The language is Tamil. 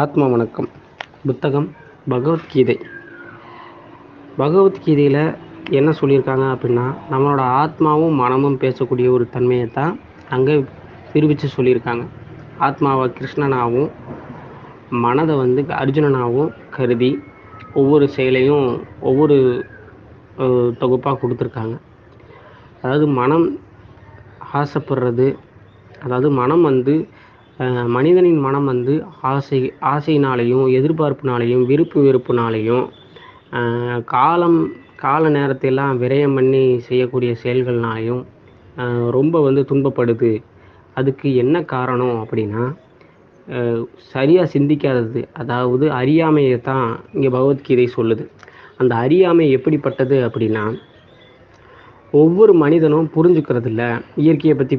ஆத்ம வணக்கம். புத்தகம் பகவத்கீதை. பகவத்கீதையில் என்ன சொல்லியிருக்காங்க அப்படின்னா, நம்மளோட ஆத்மாவும் மனமும் பேசக்கூடிய ஒரு தன்மையை தான் அங்கே விரிவித்து சொல்லியிருக்காங்க. ஆத்மாவை கிருஷ்ணனாகவும் மனதை அர்ஜுனனாகவும் கருதி ஒவ்வொரு செயலையும் ஒவ்வொரு தொகுப்பாக கொடுத்துருக்காங்க. அதாவது மனம் ஆசைப்படுறது, அதாவது மனம் மனிதனின் மனம் ஆசையினாலேயும் எதிர்பார்ப்புனாலேயும் விருப்பு வெறுப்புனாலேயும் கால நேரத்தையெல்லாம் விரயம் பண்ணி செய்யக்கூடிய செயல்கள்னாலையும் ரொம்ப துன்பப்படுது. அதுக்கு என்ன காரணம் அப்படின்னா, சரியாக சிந்திக்காதது, அதாவது அறியாமையை தான் இங்கே பகவத்கீதை சொல்லுது. அந்த அறியாமை எப்படிப்பட்டது அப்படின்னா, ஒவ்வொரு மனிதனும் புரிஞ்சுக்கிறது இல்லை, இயற்கையை பற்றி